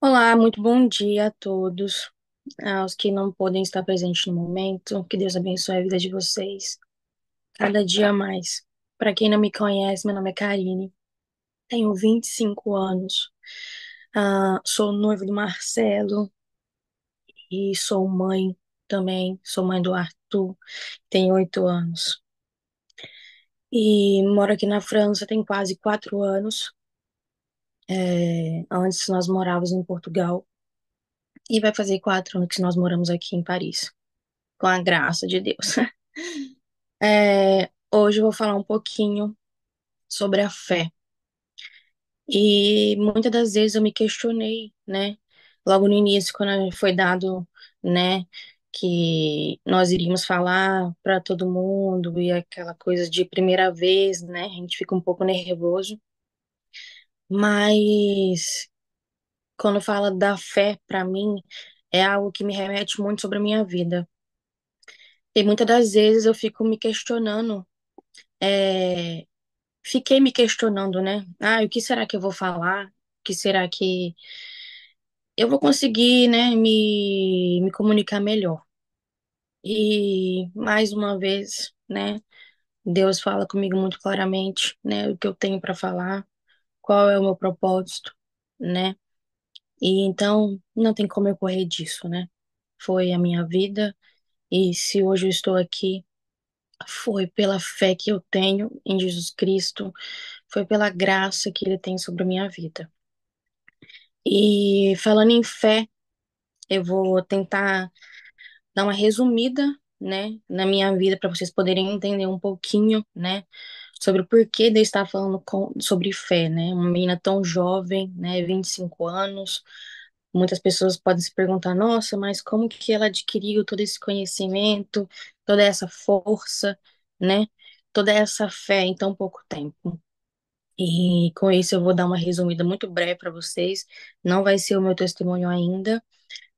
Olá, muito bom dia a todos, aos que não podem estar presentes no momento. Que Deus abençoe a vida de vocês, cada dia mais. Para quem não me conhece, meu nome é Karine, tenho 25 anos, sou noiva do Marcelo e sou mãe também, sou mãe do Arthur, tenho 8 anos. E moro aqui na França tem quase 4 anos. Antes nós morávamos em Portugal e vai fazer 4 anos que nós moramos aqui em Paris, com a graça de Deus. Hoje eu vou falar um pouquinho sobre a fé. E muitas das vezes eu me questionei, né? Logo no início, quando foi dado, né, que nós iríamos falar para todo mundo e aquela coisa de primeira vez, né? A gente fica um pouco nervoso. Mas quando fala da fé, para mim, é algo que me remete muito sobre a minha vida. E muitas das vezes eu fico me questionando. é, Fiquei me questionando, né? O que será que eu vou falar? O que será que eu vou conseguir, né, me comunicar melhor? E mais uma vez, né, Deus fala comigo muito claramente, né, o que eu tenho para falar, qual é o meu propósito, né? E então não tem como eu correr disso, né? Foi a minha vida e se hoje eu estou aqui, foi pela fé que eu tenho em Jesus Cristo, foi pela graça que ele tem sobre a minha vida. E falando em fé, eu vou tentar dar uma resumida, né, na minha vida para vocês poderem entender um pouquinho, né, sobre o porquê de eu estar falando sobre fé, né? Uma menina tão jovem, né, 25 anos. Muitas pessoas podem se perguntar: nossa, mas como que ela adquiriu todo esse conhecimento, toda essa força, né? Toda essa fé em tão pouco tempo. E com isso eu vou dar uma resumida muito breve para vocês. Não vai ser o meu testemunho ainda,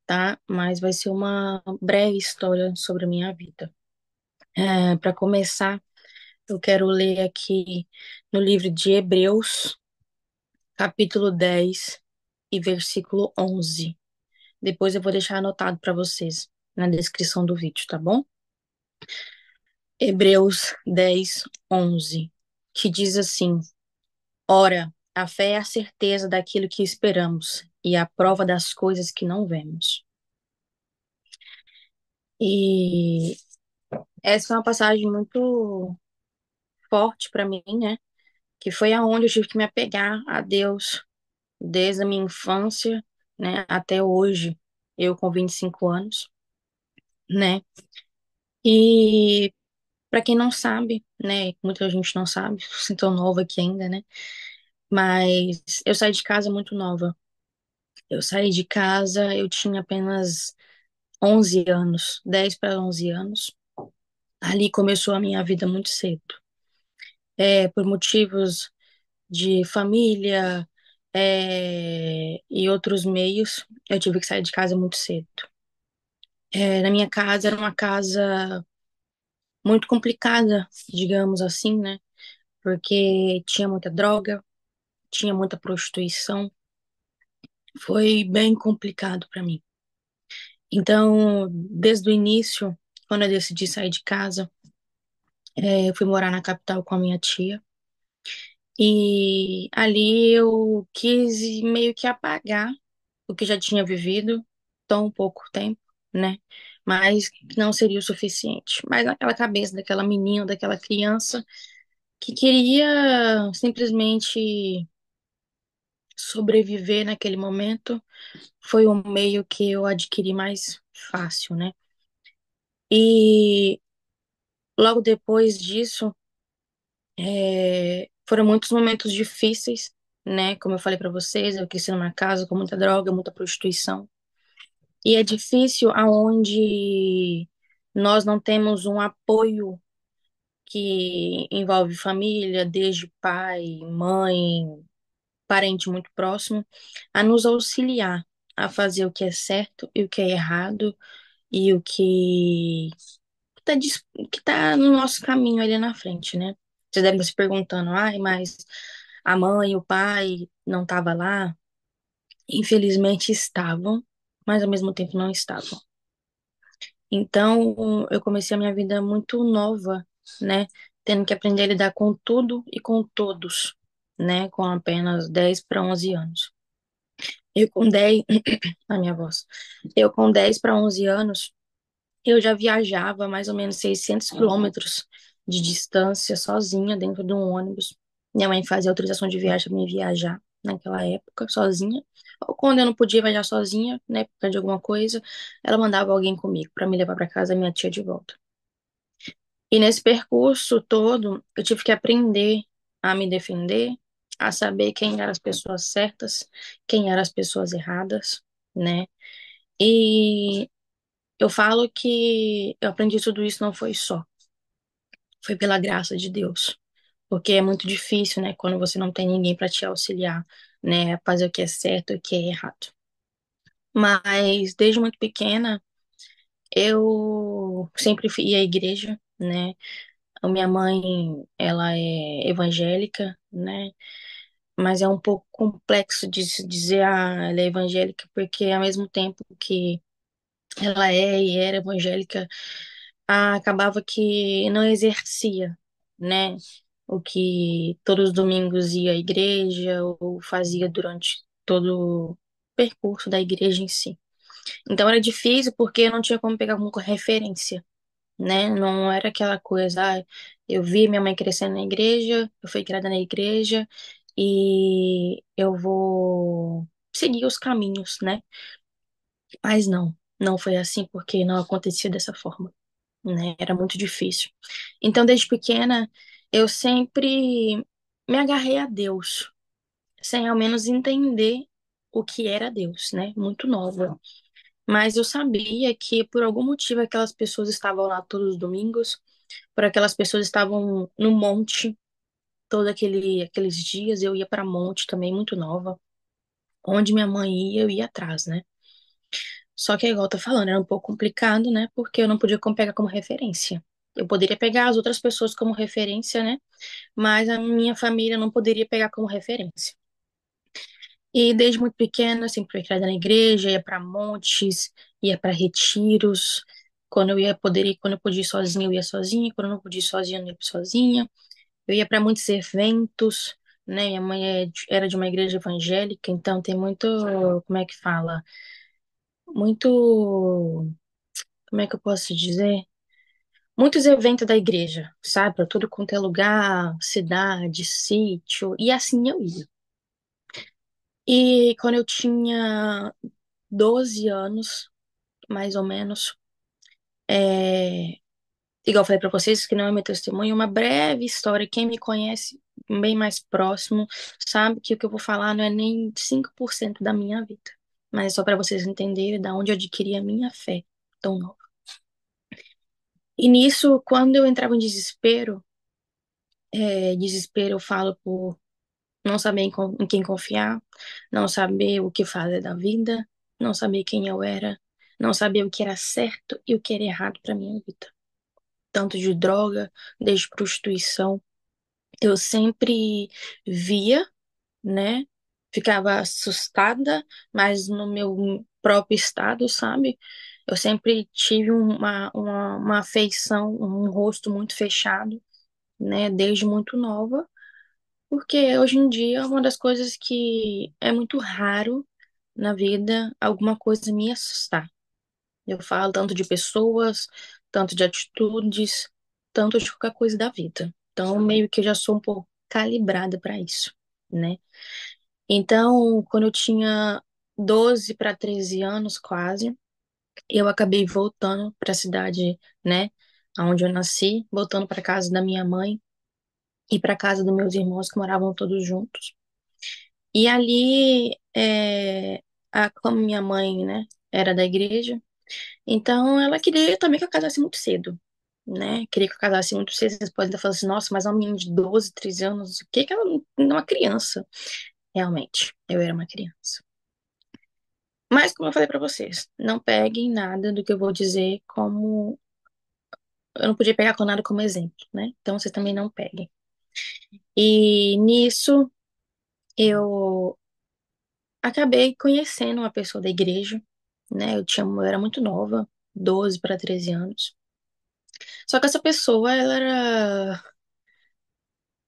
tá? Mas vai ser uma breve história sobre a minha vida. Para começar, eu quero ler aqui no livro de Hebreus, capítulo 10 e versículo 11. Depois eu vou deixar anotado para vocês na descrição do vídeo, tá bom? Hebreus 10, 11, que diz assim: Ora, a fé é a certeza daquilo que esperamos e a prova das coisas que não vemos. E essa é uma passagem muito forte para mim, né? Que foi aonde eu tive que me apegar a Deus desde a minha infância, né, até hoje, eu com 25 anos, né? E para quem não sabe, né, muita gente não sabe, sou tão nova aqui ainda, né? Mas eu saí de casa muito nova. Eu saí de casa, eu tinha apenas 11 anos, 10 para 11 anos. Ali começou a minha vida muito cedo. Por motivos de família, e outros meios, eu tive que sair de casa muito cedo. Na minha casa, era uma casa muito complicada, digamos assim, né? Porque tinha muita droga, tinha muita prostituição. Foi bem complicado para mim. Então, desde o início, quando eu decidi sair de casa, eu fui morar na capital com a minha tia. E ali eu quis meio que apagar o que já tinha vivido tão pouco tempo, né? Mas que não seria o suficiente. Mas naquela cabeça daquela menina, daquela criança que queria simplesmente sobreviver naquele momento, foi o meio que eu adquiri mais fácil, né? E logo depois disso, foram muitos momentos difíceis, né? Como eu falei pra vocês, eu cresci numa casa com muita droga, muita prostituição. E é difícil aonde nós não temos um apoio que envolve família, desde pai, mãe, parente muito próximo, a nos auxiliar a fazer o que é certo e o que é errado e o tá, que tá no nosso caminho ali na frente, né? Vocês devem estar se perguntando, ai, mas a mãe, o pai não tava lá? Infelizmente estavam, mas ao mesmo tempo não estavam. Então, eu comecei a minha vida muito nova, né? Tendo que aprender a lidar com tudo e com todos, né? Com apenas 10 para 11 anos. Eu com 10, a minha voz. Eu com 10 para 11 anos, eu já viajava mais ou menos 600 quilômetros de distância sozinha dentro de um ônibus. Minha mãe fazia autorização de viagem para me viajar naquela época, sozinha. Ou quando eu não podia viajar sozinha, né, por causa de alguma coisa, ela mandava alguém comigo para me levar para casa da minha tia de volta. E nesse percurso todo, eu tive que aprender a me defender, a saber quem eram as pessoas certas, quem eram as pessoas erradas, né? E eu falo que eu aprendi tudo isso não foi só, foi pela graça de Deus. Porque é muito difícil, né, quando você não tem ninguém para te auxiliar, né, a fazer o que é certo e o que é errado. Mas desde muito pequena, eu sempre fui à igreja, né? A minha mãe, ela é evangélica, né? Mas é um pouco complexo de se dizer, ah, ela é evangélica, porque ao mesmo tempo que ela é e era evangélica, acabava que não exercia, né? O que todos os domingos ia à igreja ou fazia durante todo o percurso da igreja em si. Então era difícil porque eu não tinha como pegar como referência, né? Não era aquela coisa, ah, eu vi minha mãe crescendo na igreja, eu fui criada na igreja e eu vou seguir os caminhos, né? Mas não, não foi assim porque não acontecia dessa forma, né? Era muito difícil. Então, desde pequena, eu sempre me agarrei a Deus, sem ao menos entender o que era Deus, né? Muito nova. Mas eu sabia que por algum motivo aquelas pessoas estavam lá todos os domingos, por aquelas pessoas estavam no monte todos aqueles dias, eu ia para monte também muito nova. Onde minha mãe ia, eu ia atrás, né? Só que, igual eu tô falando, era um pouco complicado, né? Porque eu não podia pegar como referência. Eu poderia pegar as outras pessoas como referência, né? Mas a minha família não poderia pegar como referência. E desde muito pequena, eu sempre fui criada na igreja, ia para montes, ia para retiros. Quando eu ia poder ir, quando eu podia ir sozinha, eu ia sozinha. Quando eu não podia ir sozinha, eu não ia sozinha. Eu ia para muitos eventos, né? Minha mãe era de uma igreja evangélica, então tem muito, como é que fala? Muito, como é que eu posso dizer? Muitos eventos da igreja, sabe? Para tudo quanto é lugar, cidade, sítio, e assim eu ia. E quando eu tinha 12 anos, mais ou menos, é, igual eu falei para vocês, que não é meu testemunho, é uma breve história. Quem me conhece bem mais próximo sabe que o que eu vou falar não é nem 5% da minha vida, mas é só para vocês entenderem da onde eu adquiri a minha fé tão nova. E nisso, quando eu entrava em desespero, desespero eu falo por não saber em quem confiar, não saber o que fazer da vida, não saber quem eu era, não saber o que era certo e o que era errado para minha vida. Tanto de droga, desde prostituição. Eu sempre via, né? Ficava assustada, mas no meu próprio estado, sabe? Eu sempre tive uma afeição, um rosto muito fechado, né? Desde muito nova. Porque hoje em dia, uma das coisas que é muito raro na vida, alguma coisa me assustar. Eu falo tanto de pessoas, tanto de atitudes, tanto de qualquer coisa da vida. Então, meio que eu já sou um pouco calibrada para isso, né? Então, quando eu tinha 12 para 13 anos, quase, eu acabei voltando para a cidade, né, onde eu nasci, voltando para casa da minha mãe e para casa dos meus irmãos que moravam todos juntos. E ali, como minha mãe, né, era da igreja, então ela queria também que eu casasse muito cedo, né? Queria que eu casasse muito cedo. Vocês podem estar falando assim, nossa, mas é uma menina de 12, 13 anos, o que que ela não é uma criança? Realmente, eu era uma criança. Mas, como eu falei pra vocês, não peguem nada do que eu vou dizer como. Eu não podia pegar com nada como exemplo, né? Então, vocês também não peguem. E nisso, eu acabei conhecendo uma pessoa da igreja, né? Eu era muito nova, 12 para 13 anos. Só que essa pessoa, ela era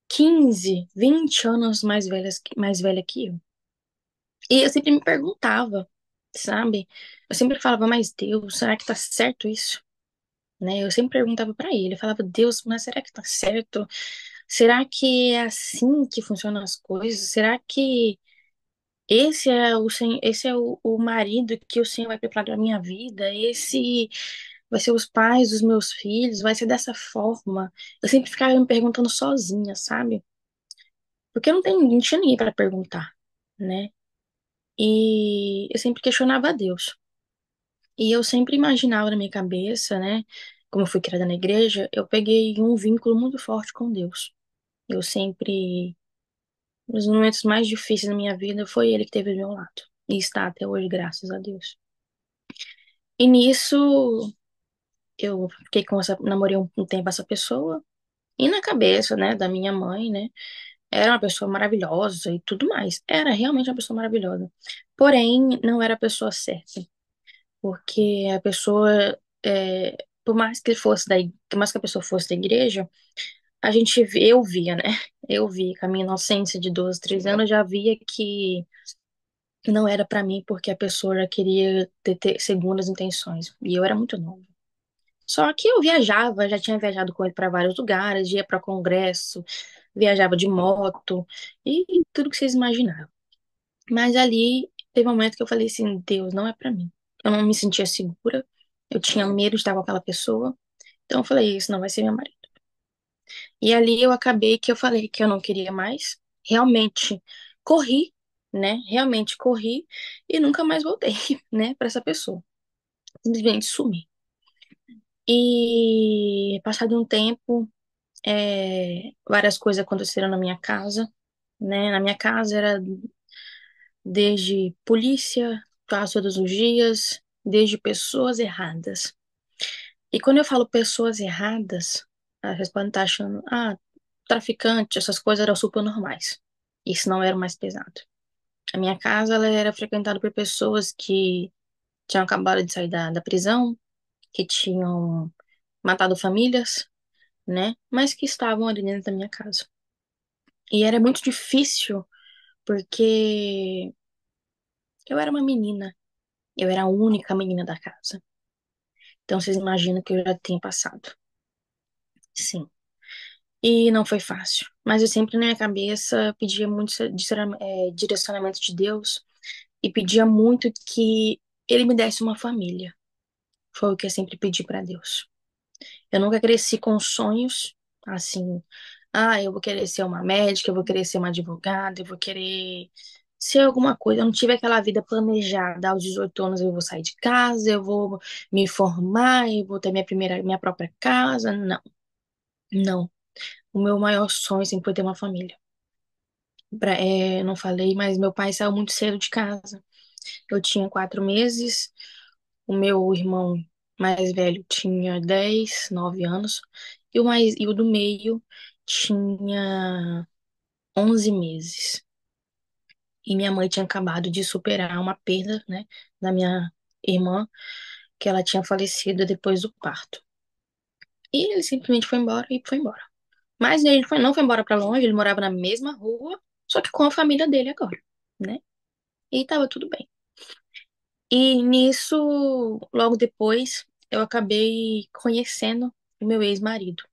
15, 20 anos mais velha que eu. E eu sempre me perguntava, sabe? Eu sempre falava, mas Deus, será que tá certo isso? Né? Eu sempre perguntava pra ele, eu falava, Deus, mas será que tá certo? Será que é assim que funcionam as coisas? Será que esse é o marido que o Senhor vai preparar para minha vida? Esse vai ser os pais dos meus filhos? Vai ser dessa forma? Eu sempre ficava me perguntando sozinha, sabe? Porque não tinha ninguém para perguntar, né? E eu sempre questionava a Deus. E eu sempre imaginava na minha cabeça, né? Como eu fui criada na igreja, eu peguei um vínculo muito forte com Deus. Eu sempre, nos momentos mais difíceis da minha vida, foi Ele que esteve do meu lado. E está até hoje, graças a Deus. E nisso, eu fiquei namorei um tempo essa pessoa. E na cabeça, né, da minha mãe, né? Era uma pessoa maravilhosa e tudo mais. Era realmente uma pessoa maravilhosa. Porém, não era a pessoa certa. Porque a pessoa, por mais que ele fosse por mais que a pessoa fosse da igreja, eu via, né? Eu vi, com a minha inocência de 12, 13 anos, já via que não era pra mim, porque a pessoa já queria ter segundas intenções. E eu era muito nova. Só que eu viajava, já tinha viajado com ele para vários lugares, ia para congresso, viajava de moto e tudo que vocês imaginavam. Mas ali teve um momento que eu falei assim, Deus, não é pra mim. Eu não me sentia segura, eu tinha medo de estar com aquela pessoa. Então eu falei, isso não vai ser meu marido. E ali eu acabei que eu falei que eu não queria mais. Realmente corri, né? Realmente corri e nunca mais voltei, né, para essa pessoa. Simplesmente sumi. E passado um tempo, várias coisas aconteceram na minha casa, né? Na minha casa era desde polícia, quase todos os dias, desde pessoas erradas. E quando eu falo pessoas erradas, vocês podem estar achando, traficante, essas coisas eram super normais. Isso não era o mais pesado. A minha casa, ela era frequentada por pessoas que tinham acabado de sair da prisão, que tinham matado famílias, né? Mas que estavam ali dentro da minha casa. E era muito difícil, porque eu era uma menina. Eu era a única menina da casa. Então vocês imaginam que eu já tinha passado. Sim. E não foi fácil. Mas eu sempre na minha cabeça pedia muito direcionamento de Deus e pedia muito que Ele me desse uma família. Foi o que eu sempre pedi para Deus. Eu nunca cresci com sonhos assim. Eu vou querer ser uma médica, eu vou querer ser uma advogada, eu vou querer ser alguma coisa. Eu não tive aquela vida planejada. Aos 18 anos eu vou sair de casa, eu vou me formar, eu vou ter minha própria casa. Não, não. O meu maior sonho sempre foi ter uma família. Não falei, mas meu pai saiu muito cedo de casa. Eu tinha 4 meses, o meu irmão mais velho tinha 10, 9 anos, e o do meio tinha 11 meses. E minha mãe tinha acabado de superar uma perda, né, da minha irmã, que ela tinha falecido depois do parto. E ele simplesmente foi embora e foi embora. Mas não foi embora pra longe, ele morava na mesma rua, só que com a família dele agora, né? E tava tudo bem. E nisso, logo depois, eu acabei conhecendo o meu ex-marido.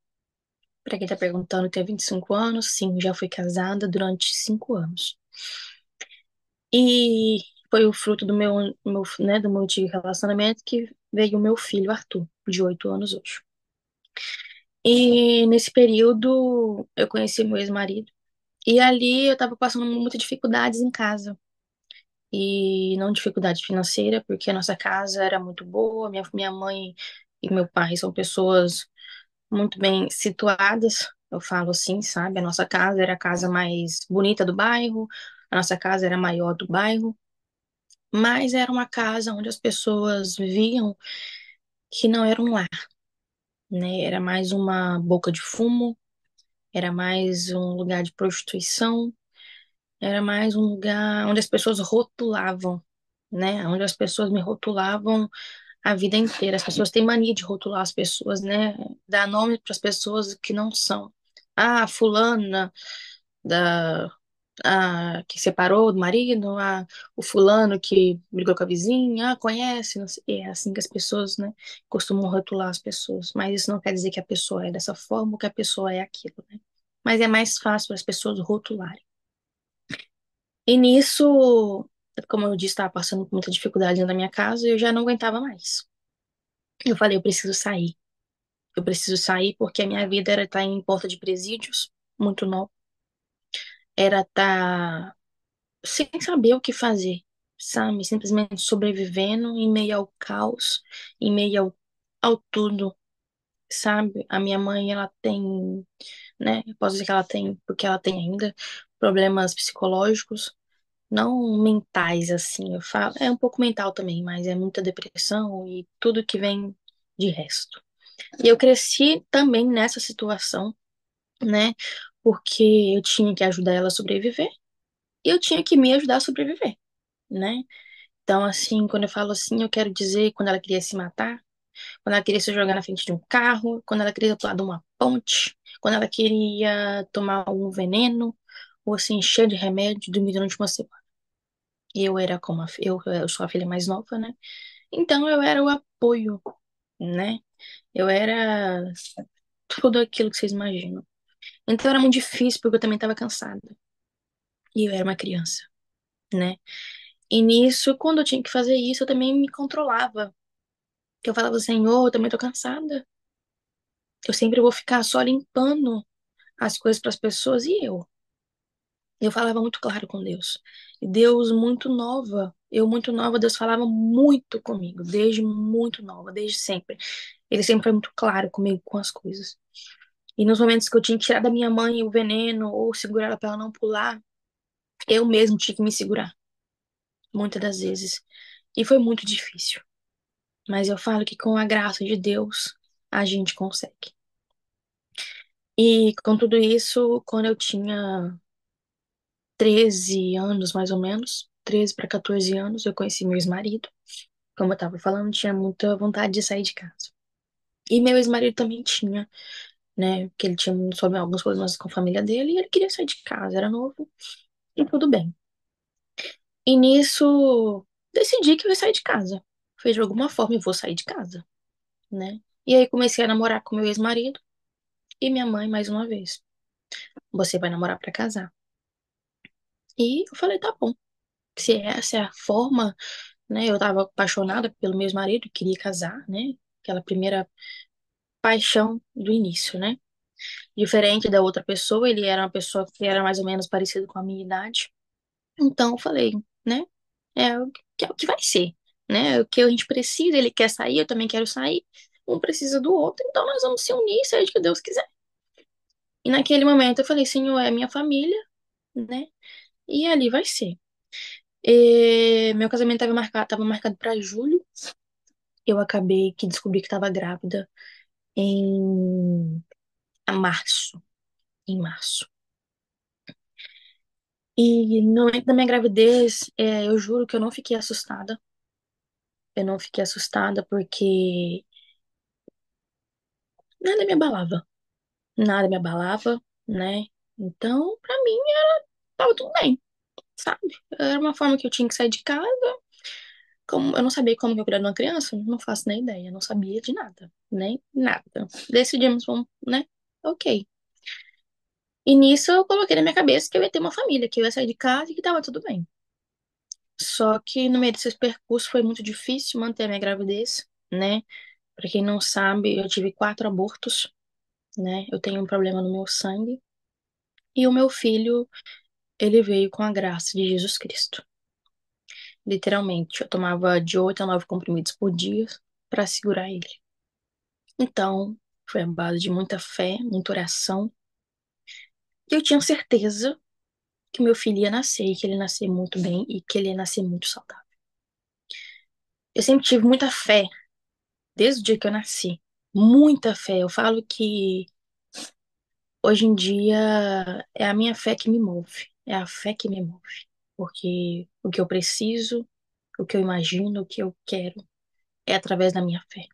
Pra quem tá perguntando, eu tenho 25 anos, sim, já fui casada durante 5 anos. E foi o fruto do meu antigo relacionamento que veio o meu filho, Arthur, de 8 anos hoje. E nesse período, eu conheci meu ex-marido. E ali eu tava passando muitas dificuldades em casa. E não dificuldade financeira, porque a nossa casa era muito boa, minha mãe e meu pai são pessoas muito bem situadas, eu falo assim, sabe? A nossa casa era a casa mais bonita do bairro, a nossa casa era a maior do bairro, mas era uma casa onde as pessoas viviam que não era um lar, né? Era mais uma boca de fumo, era mais um lugar de prostituição, Era mais um lugar onde as pessoas rotulavam, né? Onde as pessoas me rotulavam a vida inteira. As pessoas têm mania de rotular as pessoas, né? Dar nome para as pessoas que não são. Ah, fulana da que separou do marido, o fulano que brigou com a vizinha, conhece, não sei. É assim que as pessoas, né, costumam rotular as pessoas. Mas isso não quer dizer que a pessoa é dessa forma ou que a pessoa é aquilo, né? Mas é mais fácil para as pessoas rotularem. E nisso, como eu disse, estava passando por muita dificuldade dentro da minha casa e eu já não aguentava mais. Eu falei, eu preciso sair. Eu preciso sair porque a minha vida era estar em porta de presídios, muito nova. Era estar sem saber o que fazer, sabe? Simplesmente sobrevivendo em meio ao caos, em meio ao tudo, sabe? A minha mãe, ela tem, né? Eu posso dizer que ela tem, porque ela tem ainda problemas psicológicos, não mentais, assim, eu falo. É um pouco mental também, mas é muita depressão e tudo que vem de resto. E eu cresci também nessa situação, né? Porque eu tinha que ajudar ela a sobreviver e eu tinha que me ajudar a sobreviver, né? Então, assim, quando eu falo assim, eu quero dizer quando ela queria se matar, quando ela queria se jogar na frente de um carro, quando ela queria pular de uma ponte, quando ela queria tomar um veneno, ou assim, cheia de remédio, dormir durante uma semana. E eu era como eu sou a filha mais nova, né? Então eu era o apoio, né? Eu era tudo aquilo que vocês imaginam. Então era muito difícil porque eu também estava cansada. E eu era uma criança, né? E nisso, quando eu tinha que fazer isso, eu também me controlava. Que eu falava, Senhor, eu também tô cansada. Eu sempre vou ficar só limpando as coisas para as pessoas e eu. Eu falava muito claro com Deus. E Deus muito nova, eu muito nova, Deus falava muito comigo, desde muito nova, desde sempre. Ele sempre foi muito claro comigo com as coisas. E nos momentos que eu tinha que tirar da minha mãe o veneno ou segurar ela para ela não pular, eu mesmo tinha que me segurar, muitas das vezes. E foi muito difícil. Mas eu falo que com a graça de Deus, a gente consegue. E com tudo isso, quando eu tinha 13 anos, mais ou menos, 13 para 14 anos, eu conheci meu ex-marido. Como eu estava falando, tinha muita vontade de sair de casa. E meu ex-marido também tinha, né? Porque ele tinha sobre alguns problemas com a família dele e ele queria sair de casa, era novo e tudo bem. E nisso, decidi que eu ia sair de casa. Falei, de alguma forma eu vou sair de casa, né? E aí comecei a namorar com meu ex-marido e minha mãe mais uma vez. Você vai namorar para casar. E eu falei, tá bom. Se essa é a forma, né? Eu tava apaixonada pelo meu ex-marido, queria casar, né? Aquela primeira paixão do início, né? Diferente da outra pessoa, ele era uma pessoa que era mais ou menos parecida com a minha idade. Então eu falei, né? É o que vai ser, né? É o que a gente precisa, ele quer sair, eu também quero sair. Um precisa do outro, então nós vamos se unir, seja o que Deus quiser. E naquele momento eu falei, Senhor, é minha família, né? E ali vai ser. E meu casamento estava marcado para julho. Eu acabei que descobri que estava grávida em março. Em março. E no momento da minha gravidez, eu juro que eu não fiquei assustada. Eu não fiquei assustada porque nada me abalava. Nada me abalava, né? Então, pra mim, tava tudo bem, sabe? Era uma forma que eu tinha que sair de casa. Como, eu não sabia como que eu cuidar de uma criança, não faço nem ideia. Eu não sabia de nada, nem nada. Decidimos, vamos, né? Ok. E nisso eu coloquei na minha cabeça que eu ia ter uma família, que eu ia sair de casa e que tava tudo bem. Só que no meio desse percurso foi muito difícil manter a minha gravidez, né? Pra quem não sabe, eu tive 4 abortos, né? Eu tenho um problema no meu sangue. E o meu filho, ele veio com a graça de Jesus Cristo. Literalmente, eu tomava de 8 a 9 comprimidos por dia pra segurar ele. Então, foi a base de muita fé, muita oração. E eu tinha certeza que meu filho ia nascer, e que ele ia nascer muito bem e que ele ia nascer muito saudável. Eu sempre tive muita fé desde o dia que eu nasci. Muita fé. Eu falo que hoje em dia é a minha fé que me move. é a fé que me move. Porque o que eu preciso, o que eu imagino, o que eu quero, é através da minha fé.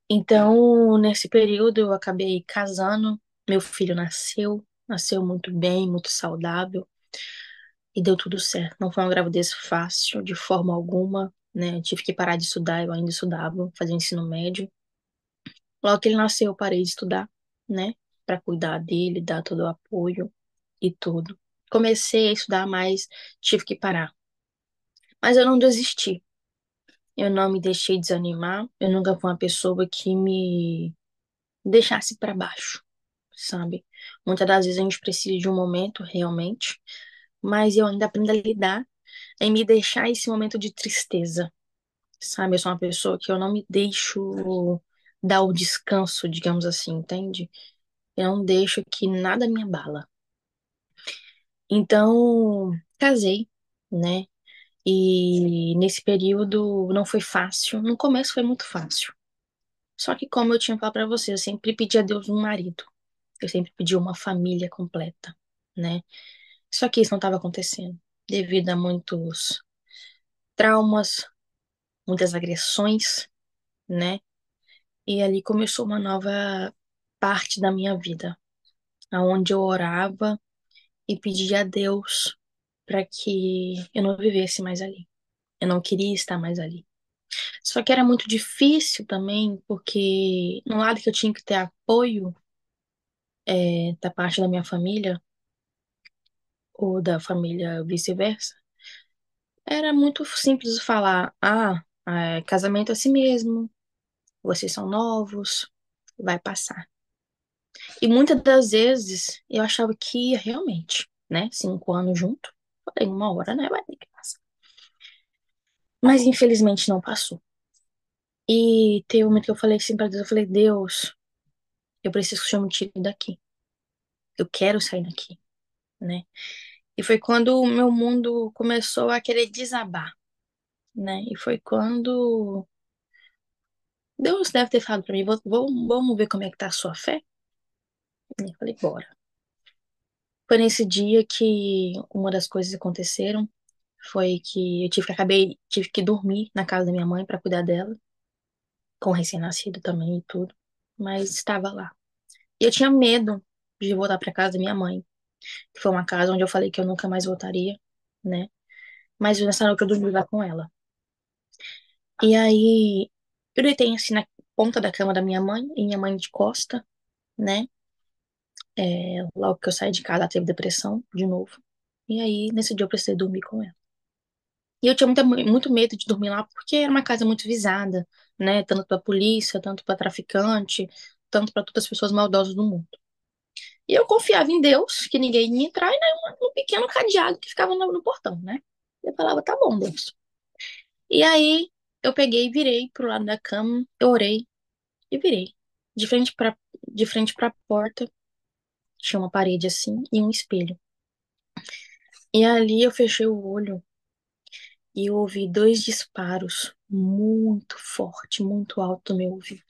Então, nesse período, eu acabei casando, meu filho nasceu muito bem, muito saudável, e deu tudo certo. Não foi uma gravidez fácil, de forma alguma, né? Eu tive que parar de estudar, eu ainda estudava, fazia ensino médio. Logo que ele nasceu, eu parei de estudar, né? Pra cuidar dele, dar todo o apoio e tudo. Comecei a estudar, mas tive que parar. Mas eu não desisti. Eu não me deixei desanimar. Eu nunca fui uma pessoa que me deixasse pra baixo, sabe? Muitas das vezes a gente precisa de um momento, realmente, mas eu ainda aprendo a lidar em me deixar esse momento de tristeza, sabe? Eu sou uma pessoa que eu não me deixo dar o descanso, digamos assim, entende? Eu não deixo que nada me abala. Então, casei, né? E nesse período não foi fácil. No começo foi muito fácil. Só que, como eu tinha falado pra você, eu sempre pedi a Deus um marido. Eu sempre pedi uma família completa, né? Só que isso não estava acontecendo. Devido a muitos traumas, muitas agressões, né? E ali começou uma nova parte da minha vida, aonde eu orava e pedia a Deus para que eu não vivesse mais ali. Eu não queria estar mais ali. Só que era muito difícil também, porque no lado que eu tinha que ter apoio da parte da minha família, ou da família vice-versa, era muito simples falar: casamento é assim mesmo, vocês são novos, vai passar. E muitas das vezes eu achava que ia realmente, né? 5 anos junto, falei, uma hora, né? Vai ter que passar. Mas infelizmente não passou. E teve um momento que eu falei assim pra Deus, eu falei, Deus, eu preciso que o Senhor me tire daqui. Eu quero sair daqui, né? E foi quando o meu mundo começou a querer desabar, né? E foi quando Deus deve ter falado pra mim, vamos ver como é que tá a sua fé? E eu falei, bora. Foi nesse dia que uma das coisas que aconteceram foi que tive que dormir na casa da minha mãe pra cuidar dela, com o recém-nascido também e tudo, mas estava lá. E eu tinha medo de voltar pra casa da minha mãe, que foi uma casa onde eu falei que eu nunca mais voltaria, né? Mas nessa noite eu dormi lá com ela. E aí eu deitei assim na ponta da cama da minha mãe, e minha mãe de costa, né? Logo que eu saí de casa, ela teve depressão de novo. E aí, nesse dia, eu precisei dormir com ela. E eu tinha muito medo de dormir lá, porque era uma casa muito visada, né? Tanto pra polícia, tanto pra traficante, tanto pra todas as pessoas maldosas do mundo. E eu confiava em Deus, que ninguém ia entrar, e um pequeno cadeado que ficava no portão, né? Eu falava, tá bom, Deus. E aí, eu peguei e virei pro lado da cama, eu orei e virei. De frente pra, de frente pra porta, tinha uma parede assim e um espelho. E ali eu fechei o olho e eu ouvi dois disparos muito forte, muito alto no meu ouvido.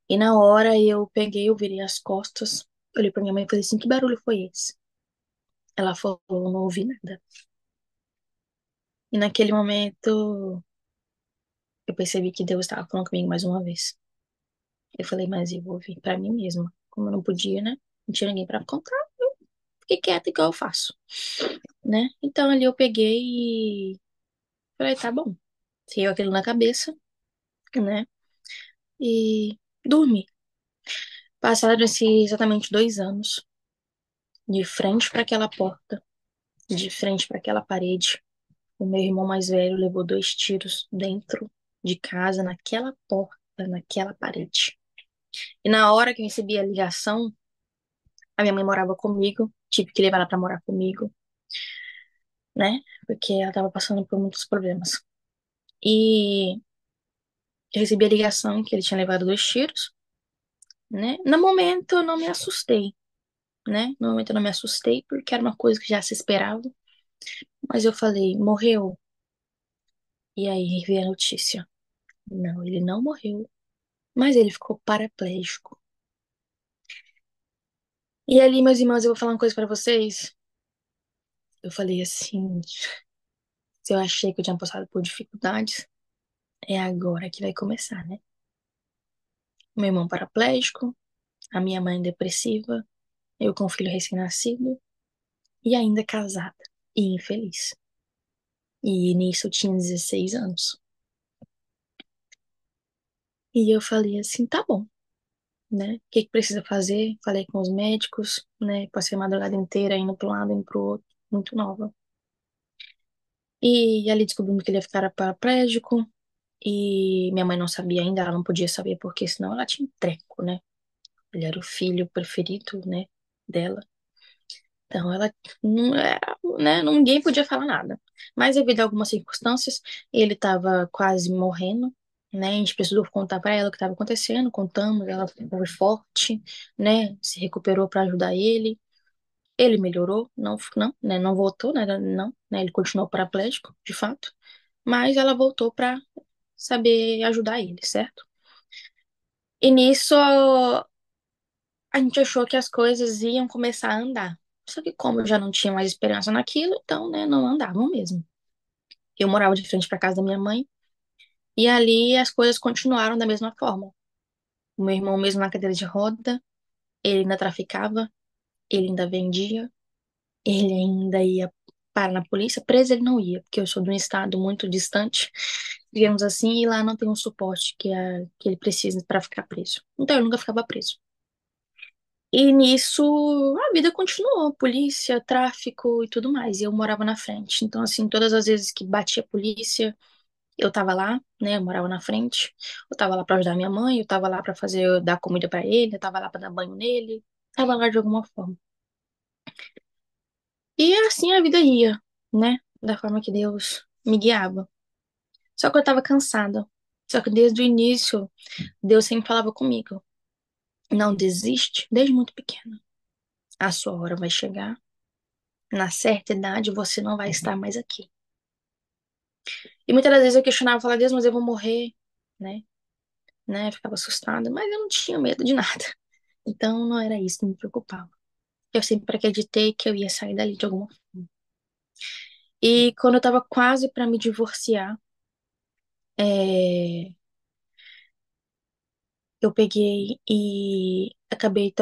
E na hora eu peguei, eu virei as costas, olhei pra minha mãe e falei assim, que barulho foi esse? Ela falou, não ouvi nada. E naquele momento eu percebi que Deus estava falando comigo mais uma vez. Eu falei, mas eu vou ouvir pra mim mesma. Como eu não podia, né? Não tinha ninguém pra contar, fiquei quieta igual eu faço, né? Então ali eu peguei e falei, tá bom. Fiquei aquilo na cabeça, né? E dormi. Passaram-se exatamente 2 anos, de frente para aquela porta, de frente para aquela parede. O meu irmão mais velho levou 2 tiros dentro de casa, naquela porta, naquela parede. E na hora que eu recebi a ligação, a minha mãe morava comigo, tive que levar ela para morar comigo, né? Porque ela estava passando por muitos problemas. E eu recebi a ligação que ele tinha levado 2 tiros, né? No momento eu não me assustei, né? No momento eu não me assustei porque era uma coisa que já se esperava. Mas eu falei, morreu? E aí veio a notícia. Não, ele não morreu, mas ele ficou paraplégico. E ali, meus irmãos, eu vou falar uma coisa pra vocês. Eu falei assim, se eu achei que eu tinha passado por dificuldades, é agora que vai começar, né? Meu irmão paraplégico, a minha mãe depressiva, eu com um filho recém-nascido e ainda casada e infeliz. E nisso eu tinha 16 anos. E eu falei assim, tá bom, né? O que que precisa fazer? Falei com os médicos, né? Passei a madrugada inteira indo para um lado, indo pro outro, muito nova. E ali descobrimos que ele ia ficar paraplégico. E minha mãe não sabia ainda, ela não podia saber, porque senão ela tinha um treco, né? Ele era o filho preferido, né, dela. Então ela não era, né, ninguém podia falar nada. Mas devido a algumas circunstâncias, ele estava quase morrendo, né? A gente precisou contar para ela o que estava acontecendo, contamos, ela foi forte, né? Se recuperou para ajudar ele. Ele melhorou, não, né, não voltou, né, não, né? Ele continuou paraplégico, de fato, mas ela voltou para saber ajudar ele, certo? E nisso a gente achou que as coisas iam começar a andar. Só que como eu já não tinha mais esperança naquilo, então, né, não andavam mesmo. Eu morava de frente para casa da minha mãe e ali as coisas continuaram da mesma forma. O meu irmão mesmo na cadeira de roda, ele ainda traficava, ele ainda vendia, ele ainda ia parar na polícia. Preso ele não ia, porque eu sou de um estado muito distante, digamos assim, e lá não tem o suporte que ele precisa para ficar preso. Então ele nunca ficava preso. E nisso a vida continuou, polícia, tráfico e tudo mais. E eu morava na frente. Então, assim, todas as vezes que batia a polícia, eu tava lá, né? Eu morava na frente. Eu tava lá pra ajudar minha mãe, eu tava lá pra fazer, dar comida pra ele, eu tava lá pra dar banho nele. Tava lá de alguma forma. E assim a vida ia, né? Da forma que Deus me guiava. Só que eu tava cansada. Só que desde o início, Deus sempre falava comigo: não desiste, desde muito pequena. A sua hora vai chegar. Na certa idade, você não vai estar mais aqui. E muitas das vezes eu questionava, falava, Deus, mas eu vou morrer, né? Né? Eu ficava assustada, mas eu não tinha medo de nada. Então não era isso que me preocupava. Eu sempre acreditei que eu ia sair dali de alguma forma. E quando eu tava quase para me divorciar, é, eu peguei e acabei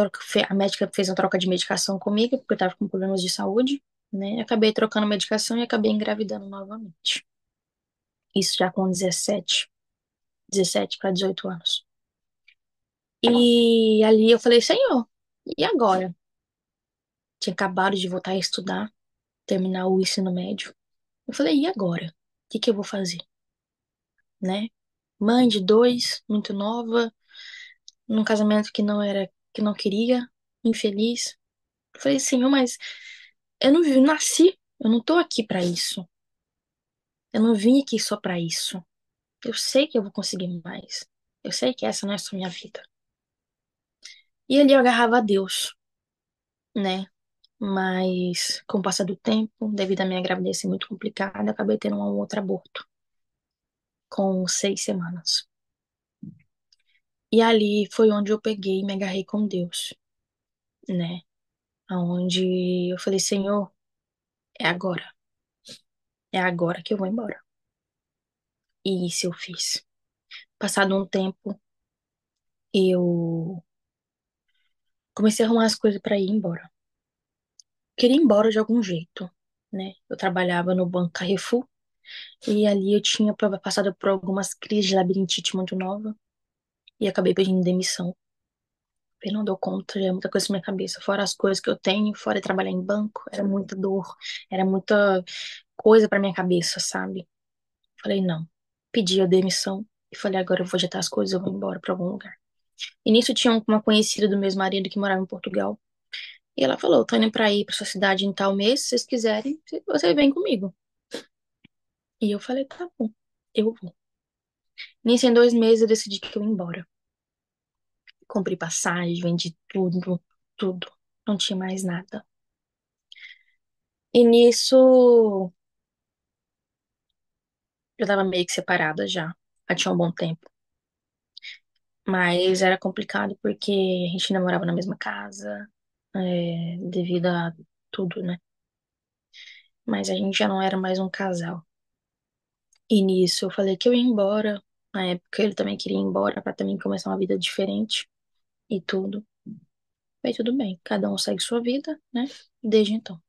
a médica fez uma troca de medicação comigo, porque eu tava com problemas de saúde, né? Acabei trocando a medicação e acabei engravidando novamente. Isso já com 17 para 18 anos. E ali eu falei, Senhor, e agora? Tinha acabado de voltar a estudar, terminar o ensino médio. Eu falei, e agora? O que que eu vou fazer? Né? Mãe de dois, muito nova, num casamento que não era, que não queria, infeliz. Eu falei, Senhor, mas eu não nasci, eu não tô aqui pra isso. Eu não vim aqui só pra isso. Eu sei que eu vou conseguir mais. Eu sei que essa não é só minha vida. E ali eu agarrava a Deus, né? Mas, com o passar do tempo, devido à minha gravidez ser muito complicada, eu acabei tendo um outro aborto, com 6 semanas. E ali foi onde eu peguei e me agarrei com Deus, né? Onde eu falei, Senhor, é agora. É agora que eu vou embora. E isso eu fiz. Passado um tempo, eu comecei a arrumar as coisas para ir embora. Queria ir embora de algum jeito, né? Eu trabalhava no Banco Carrefour e ali eu tinha passado por algumas crises de labirintite muito nova e acabei pedindo demissão. Eu não dou conta, é muita coisa na minha cabeça. Fora as coisas que eu tenho, fora trabalhar em banco, era muita dor, era muita coisa pra minha cabeça, sabe? Falei, não. Pedi a demissão e falei, agora eu vou ajeitar as coisas, eu vou embora pra algum lugar. E nisso tinha uma conhecida do meu marido que morava em Portugal. E ela falou, tô indo pra ir pra sua cidade em tal mês, se vocês quiserem, você vem comigo. E eu falei, tá bom, eu vou. Nisso, em 2 meses, eu decidi que eu ia embora. Comprei passagem, vendi tudo, tudo. Não tinha mais nada. E nisso, eu tava meio que separada já tinha um bom tempo. Mas era complicado porque a gente namorava na mesma casa, devido a tudo, né? mas a gente já não era mais um casal. E nisso eu falei que eu ia embora. Na época ele também queria ir embora pra também começar uma vida diferente e tudo. Aí tudo bem, cada um segue sua vida, né? Desde então.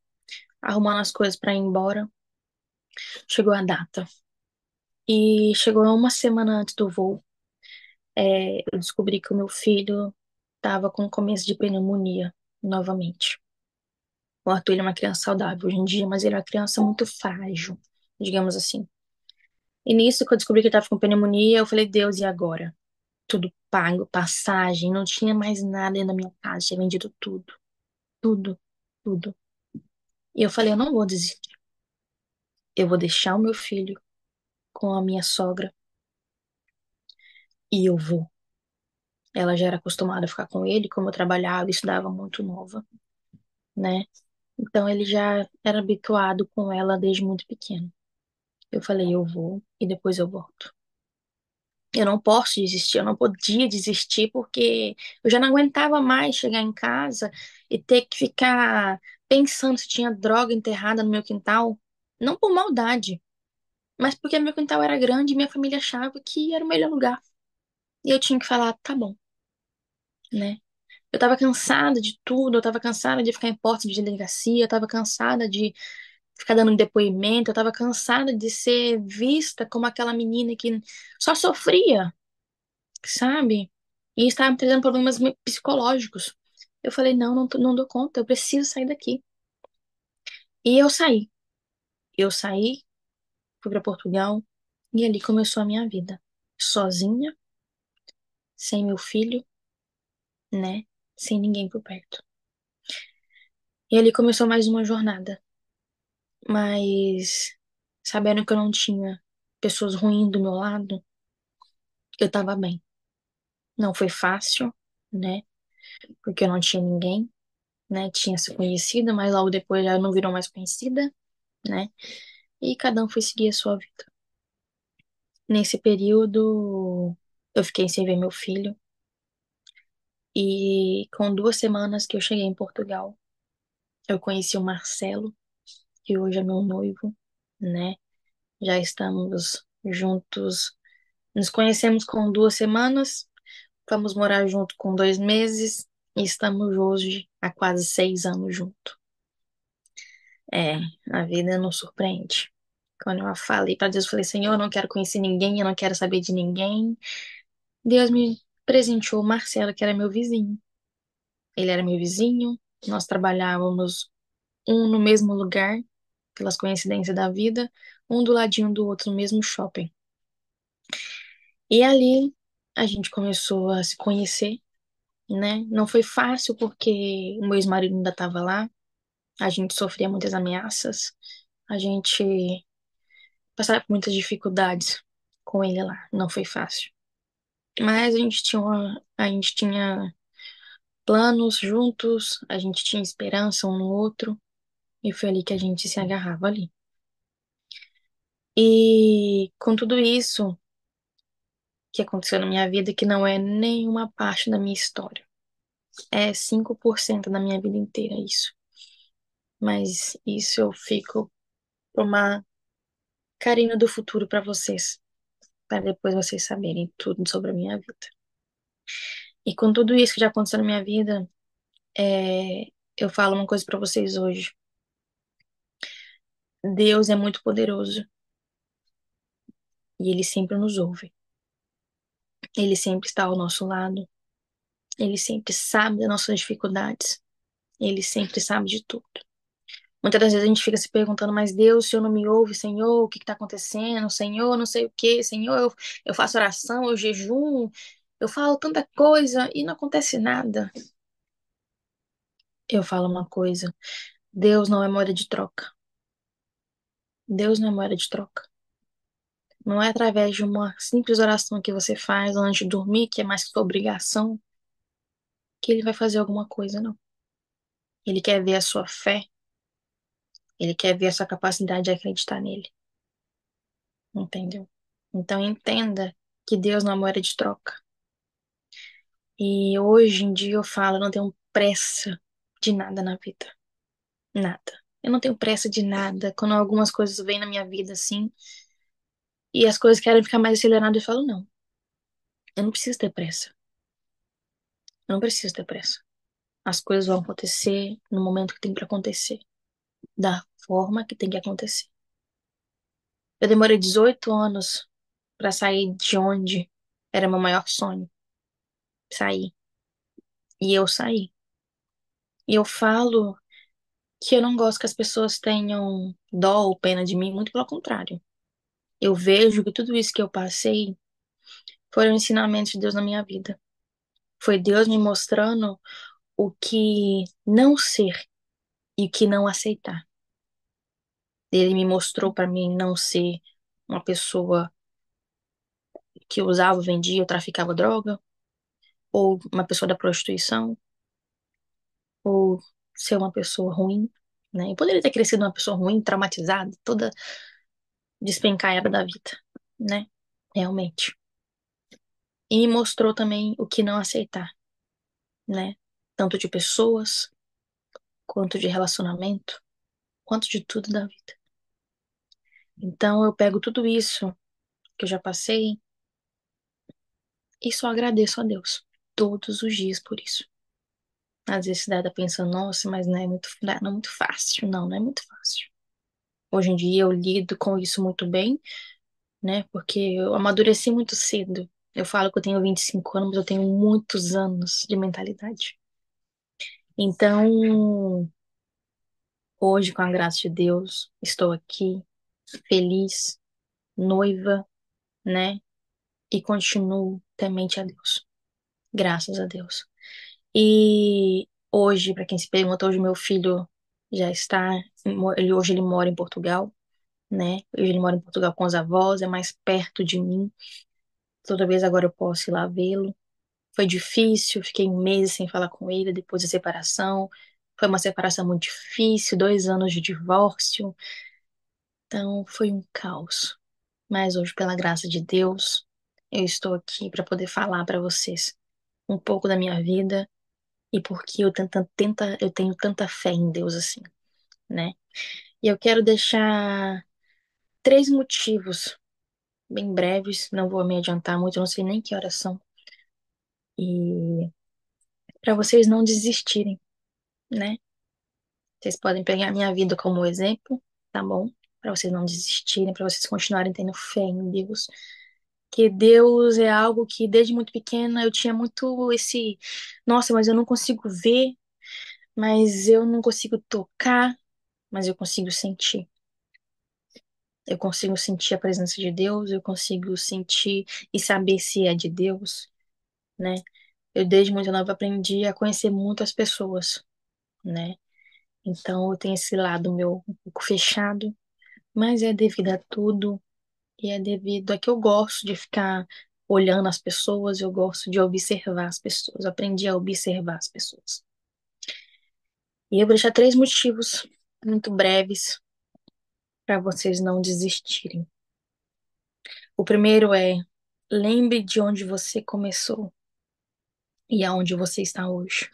Arrumando as coisas pra ir embora, chegou a data. E chegou uma semana antes do voo, eu descobri que o meu filho tava com começo de pneumonia novamente. O Arthur, ele é uma criança saudável hoje em dia, mas ele é uma criança muito frágil, digamos assim. E nisso, que eu descobri que ele tava com pneumonia, eu falei, Deus, e agora? Tudo pago, passagem, não tinha mais nada dentro da minha casa, tinha vendido tudo, tudo, tudo. E eu falei, eu não vou desistir. Eu vou deixar o meu filho com a minha sogra e eu vou. Ela já era acostumada a ficar com ele, como eu trabalhava e estudava muito nova, né? Então ele já era habituado com ela desde muito pequeno. Eu falei, eu vou e depois eu volto. Eu não posso desistir, eu não podia desistir porque eu já não aguentava mais chegar em casa e ter que ficar pensando se tinha droga enterrada no meu quintal. Não por maldade, mas porque meu quintal era grande e minha família achava que era o melhor lugar. E eu tinha que falar, tá bom, né? Eu tava cansada de tudo, eu tava cansada de ficar em porta de delegacia, eu tava cansada de ficar dando depoimento, eu tava cansada de ser vista como aquela menina que só sofria, sabe? E estava me trazendo problemas psicológicos. Eu falei, não, não dou conta, eu preciso sair daqui. E eu saí. Eu saí, fui para Portugal e ali começou a minha vida. Sozinha, sem meu filho, né? Sem ninguém por perto. E ali começou mais uma jornada. Mas sabendo que eu não tinha pessoas ruins do meu lado, eu tava bem. Não foi fácil, né? Porque eu não tinha ninguém, né? Tinha se conhecida, mas logo depois já não virou mais conhecida, né? E cada um foi seguir a sua vida. Nesse período, eu fiquei sem ver meu filho. E com 2 semanas que eu cheguei em Portugal, eu conheci o Marcelo, que hoje é meu noivo, né? Já estamos juntos. Nos conhecemos com 2 semanas, fomos morar junto com 2 meses e estamos hoje há quase 6 anos juntos. É, a vida nos surpreende. Quando eu falei para Deus, eu falei, Senhor, eu não quero conhecer ninguém, eu não quero saber de ninguém. Deus me presenteou o Marcelo, que era meu vizinho. Ele era meu vizinho, nós trabalhávamos um no mesmo lugar, pelas coincidências da vida, um do ladinho do outro no mesmo shopping. E ali a gente começou a se conhecer, né? Não foi fácil porque o meu ex-marido ainda estava lá, a gente sofria muitas ameaças, a gente passava por muitas dificuldades com ele lá, não foi fácil. Mas a gente tinha planos juntos, a gente tinha esperança um no outro, e foi ali que a gente se agarrava ali. E com tudo isso que aconteceu na minha vida, que não é nenhuma parte da minha história, é 5% da minha vida inteira isso. Mas isso eu fico pra uma carinho do futuro pra vocês, para depois vocês saberem tudo sobre a minha vida. E com tudo isso que já aconteceu na minha vida, eu falo uma coisa pra vocês hoje. Deus é muito poderoso e ele sempre nos ouve. Ele sempre está ao nosso lado. Ele sempre sabe das nossas dificuldades. Ele sempre sabe de tudo. Muitas das vezes a gente fica se perguntando, mas Deus, o Senhor não me ouve, Senhor, o que está acontecendo? Senhor, não sei o quê, Senhor, eu faço oração, eu jejum, eu falo tanta coisa e não acontece nada. Eu falo uma coisa, Deus não é moeda de troca. Deus não é moeda de troca. Não é através de uma simples oração que você faz antes de dormir, que é mais que sua obrigação, que ele vai fazer alguma coisa, não. Ele quer ver a sua fé, ele quer ver a sua capacidade de acreditar nele, entendeu? Então entenda que Deus não é moeda de troca. E hoje em dia eu falo, eu não tenho pressa de nada na vida. Nada. Eu não tenho pressa de nada. Quando algumas coisas vêm na minha vida assim, e as coisas querem ficar mais aceleradas, eu falo, não, eu não preciso ter pressa. Eu não preciso ter pressa. As coisas vão acontecer no momento que tem para acontecer, da forma que tem que acontecer. Eu demorei 18 anos para sair de onde era meu maior sonho, sair. E eu saí. E eu falo que eu não gosto que as pessoas tenham dó ou pena de mim, muito pelo contrário. Eu vejo que tudo isso que eu passei foram ensinamentos de Deus na minha vida. Foi Deus me mostrando o que não ser e o que não aceitar. Ele me mostrou para mim não ser uma pessoa que usava, vendia ou traficava droga, ou uma pessoa da prostituição, ou ser uma pessoa ruim, né? Eu poderia ter crescido uma pessoa ruim, traumatizada, toda despencaiada da vida, né? Realmente. E me mostrou também o que não aceitar, né? Tanto de pessoas, quanto de relacionamento, quanto de tudo da vida. Então eu pego tudo isso que eu já passei e só agradeço a Deus todos os dias por isso. Às vezes você tá pensando, nossa, mas não é muito fácil. Não, não é muito fácil. Hoje em dia eu lido com isso muito bem, né? Porque eu amadureci muito cedo. Eu falo que eu tenho 25 anos, mas eu tenho muitos anos de mentalidade. Então, hoje, com a graça de Deus, estou aqui, feliz, noiva, né? E continuo temente a Deus. Graças a Deus. E hoje, para quem se pergunta, hoje meu filho já está, hoje ele mora em Portugal, né? Hoje ele mora em Portugal com os avós, é mais perto de mim. Toda vez agora eu posso ir lá vê-lo. Foi difícil, fiquei meses sem falar com ele depois da separação. Foi uma separação muito difícil, 2 anos de divórcio. Então foi um caos. Mas hoje, pela graça de Deus, eu estou aqui para poder falar para vocês um pouco da minha vida e porque eu tenho tanta fé em Deus assim, né? E eu quero deixar 3 motivos bem breves, não vou me adiantar muito, não sei nem que horas são, e para vocês não desistirem, né? Vocês podem pegar a minha vida como exemplo, tá bom? Para vocês não desistirem, para vocês continuarem tendo fé em Deus. Que Deus é algo que desde muito pequena eu tinha muito esse, nossa, mas eu não consigo ver, mas eu não consigo tocar, mas eu consigo sentir. Eu consigo sentir a presença de Deus, eu consigo sentir e saber se é de Deus, né? Eu desde muito nova aprendi a conhecer muitas pessoas, né? Então eu tenho esse lado meu um pouco fechado, mas é devido a tudo e é devido a que eu gosto de ficar olhando as pessoas, eu gosto de observar as pessoas, eu aprendi a observar as pessoas. E eu vou deixar 3 motivos muito breves para vocês não desistirem. O primeiro é: lembre de onde você começou e aonde você está hoje.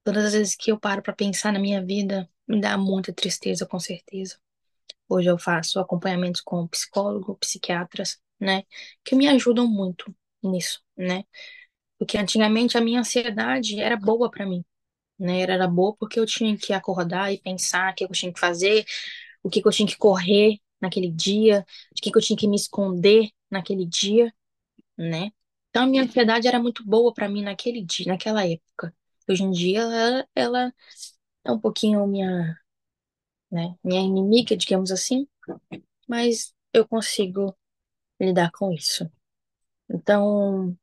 Todas as vezes que eu paro para pensar na minha vida, me dá muita tristeza, com certeza. Hoje eu faço acompanhamentos com psicólogo, psiquiatras, né, que me ajudam muito nisso, né? Porque antigamente a minha ansiedade era boa para mim, né? Era boa porque eu tinha que acordar e pensar o que eu tinha que fazer, o que eu tinha que correr naquele dia, de que eu tinha que me esconder naquele dia, né? Então a minha ansiedade era muito boa para mim naquele dia, naquela época. Hoje em dia ela é um pouquinho minha, né, minha inimiga, digamos assim, mas eu consigo lidar com isso. Então,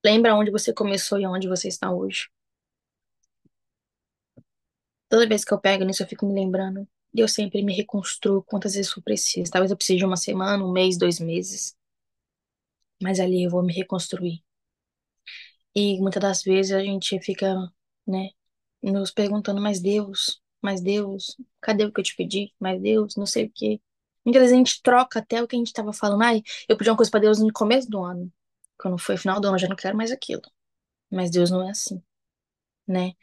lembra onde você começou e onde você está hoje. Toda vez que eu pego nisso, eu fico me lembrando. E eu sempre me reconstruo quantas vezes for preciso. Talvez eu precise de uma semana, um mês, 2 meses. Mas ali eu vou me reconstruir. E muitas das vezes a gente fica, né, nos perguntando, mas Deus, cadê o que eu te pedi? Mas Deus, não sei o quê. Muitas vezes a gente troca até o que a gente estava falando. Ai, eu pedi uma coisa para Deus no começo do ano. Quando foi final do ano, eu já não quero mais aquilo. Mas Deus não é assim, né?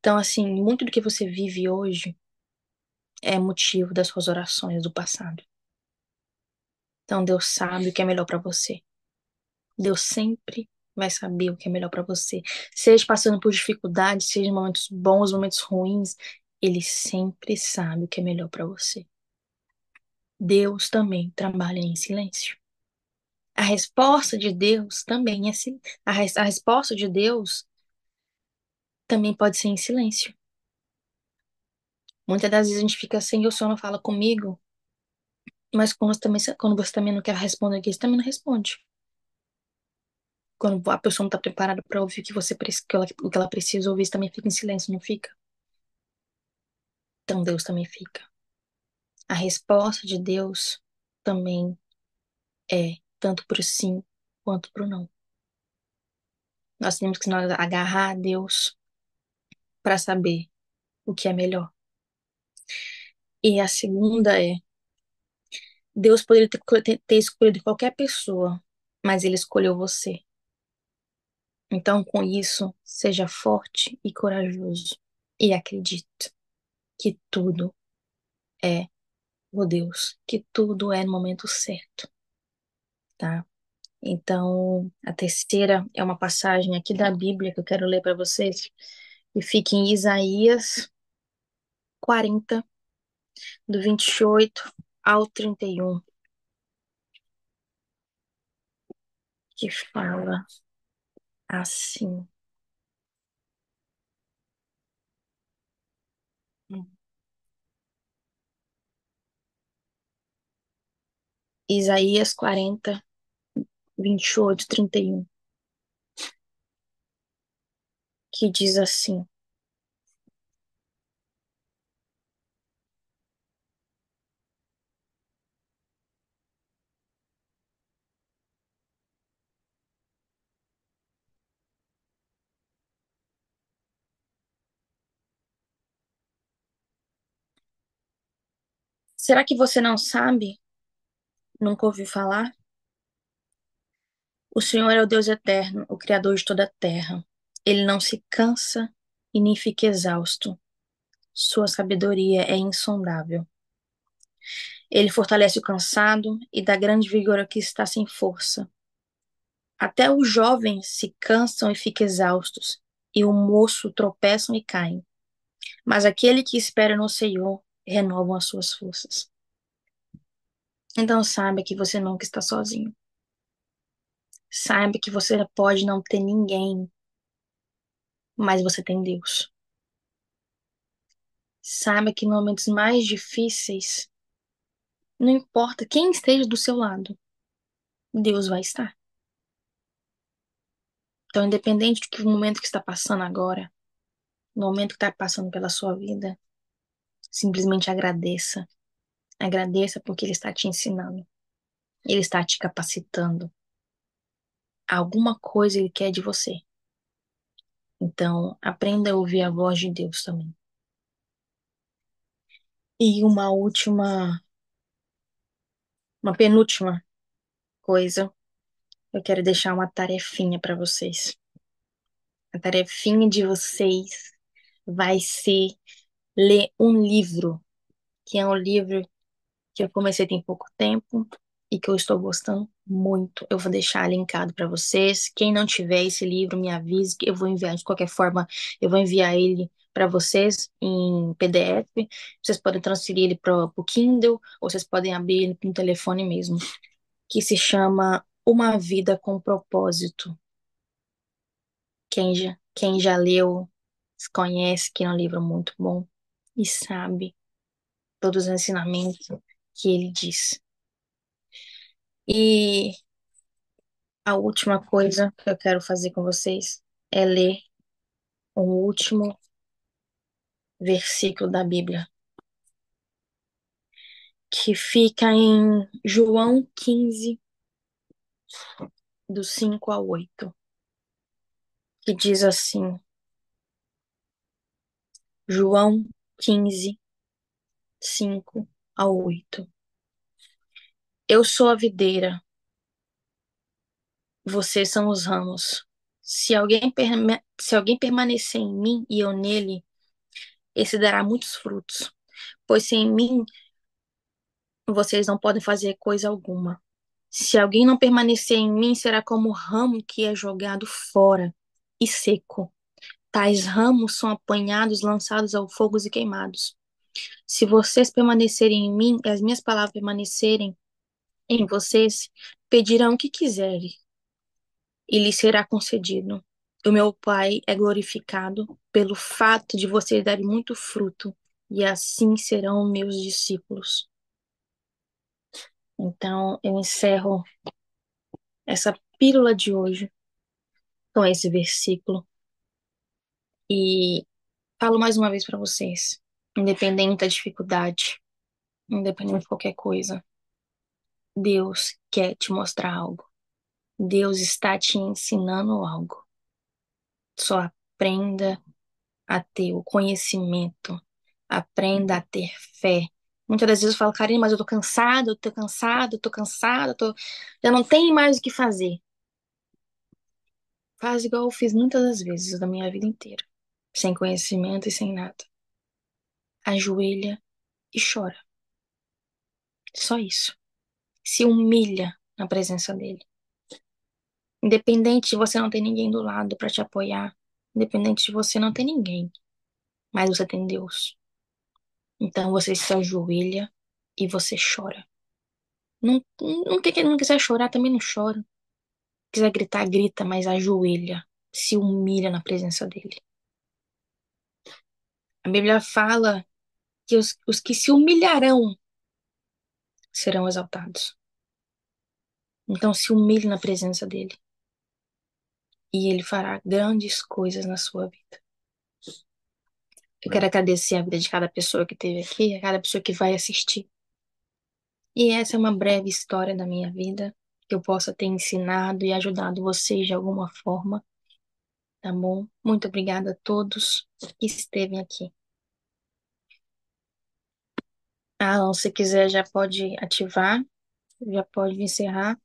Então, assim, muito do que você vive hoje é motivo das suas orações do passado. Então, Deus sabe o que é melhor para você. Deus sempre vai saber o que é melhor para você. Seja passando por dificuldades, seja momentos bons, momentos ruins, Ele sempre sabe o que é melhor para você. Deus também trabalha em silêncio. A resposta de Deus também é a resposta de Deus também pode ser em silêncio. Muitas das vezes a gente fica sem o Senhor não fala comigo, mas quando você também não quer responder aqui, você também não responde. Quando a pessoa não está preparada para ouvir o que o que ela precisa ouvir, você também fica em silêncio, não fica? Então Deus também fica. A resposta de Deus também é tanto para o sim quanto para o não. Nós temos que nos agarrar a Deus para saber o que é melhor. E a segunda é, Deus poderia ter escolhido qualquer pessoa, mas Ele escolheu você. Então, com isso, seja forte e corajoso. E acredite que tudo é o Deus, que tudo é no momento certo, tá? Então, a terceira é uma passagem aqui da Bíblia que eu quero ler para vocês, e fica em Isaías 40, do 28 ao 31, que fala assim. Isaías 40, 28, 31, que diz assim: Será que você não sabe? Nunca ouviu falar? O Senhor é o Deus eterno, o Criador de toda a terra. Ele não se cansa e nem fica exausto. Sua sabedoria é insondável. Ele fortalece o cansado e dá grande vigor ao que está sem força. Até os jovens se cansam e ficam exaustos, e o moço tropeçam e caem. Mas aquele que espera no Senhor renova as suas forças. Então saiba que você nunca está sozinho. Saiba que você pode não ter ninguém, mas você tem Deus. Saiba que nos momentos mais difíceis, não importa quem esteja do seu lado, Deus vai estar. Então, independente do que o momento que está passando agora, no momento que está passando pela sua vida, simplesmente agradeça. Agradeça porque Ele está te ensinando. Ele está te capacitando. Alguma coisa Ele quer de você. Então, aprenda a ouvir a voz de Deus também. E uma penúltima coisa, eu quero deixar uma tarefinha para vocês. A tarefinha de vocês vai ser ler um livro, que é um livro que eu comecei tem pouco tempo e que eu estou gostando muito. Eu vou deixar linkado para vocês. Quem não tiver esse livro, me avise que eu vou enviar de qualquer forma, eu vou enviar ele para vocês em PDF. Vocês podem transferir ele para o Kindle ou vocês podem abrir ele no telefone mesmo, que se chama Uma Vida com Propósito. Quem já leu, conhece que é um livro muito bom e sabe todos os ensinamentos que ele diz. E a última coisa que eu quero fazer com vocês é ler o último versículo da Bíblia, que fica em João 15, do 5 ao 8, que diz assim: João 15, 5 ao 8. Eu sou a videira, vocês são os ramos. Se alguém permanecer em mim e eu nele, esse dará muitos frutos. Pois sem mim, vocês não podem fazer coisa alguma. Se alguém não permanecer em mim, será como o ramo que é jogado fora e seco. Tais ramos são apanhados, lançados ao fogo e queimados. Se vocês permanecerem em mim e as minhas palavras permanecerem em vocês, pedirão o que quiserem e lhes será concedido. O meu Pai é glorificado pelo fato de vocês darem muito fruto, e assim serão meus discípulos. Então, eu encerro essa pílula de hoje com esse versículo e falo mais uma vez para vocês, independente da dificuldade, independente de qualquer coisa, Deus quer te mostrar algo. Deus está te ensinando algo. Só aprenda a ter o conhecimento, aprenda a ter fé. Muitas das vezes eu falo, Karine, mas eu tô cansado, eu tô cansado, eu tô cansado, já não tenho mais o que fazer. Faz igual eu fiz muitas das vezes da minha vida inteira, sem conhecimento e sem nada. Ajoelha e chora. Só isso. Se humilha na presença dele. Independente de você não ter ninguém do lado para te apoiar, independente de você não ter ninguém, mas você tem Deus. Então você se ajoelha e você chora. Não, não quiser chorar, também não chora. Quiser gritar, grita, mas ajoelha. Se humilha na presença dele. A Bíblia fala que os que se humilharão serão exaltados. Então se humilhe na presença dele. E ele fará grandes coisas na sua vida. Eu quero agradecer a vida de cada pessoa que esteve aqui, a cada pessoa que vai assistir. E essa é uma breve história da minha vida, que eu possa ter ensinado e ajudado vocês de alguma forma, tá bom? Muito obrigada a todos que estevem aqui. Ah, se quiser já pode ativar, já pode encerrar.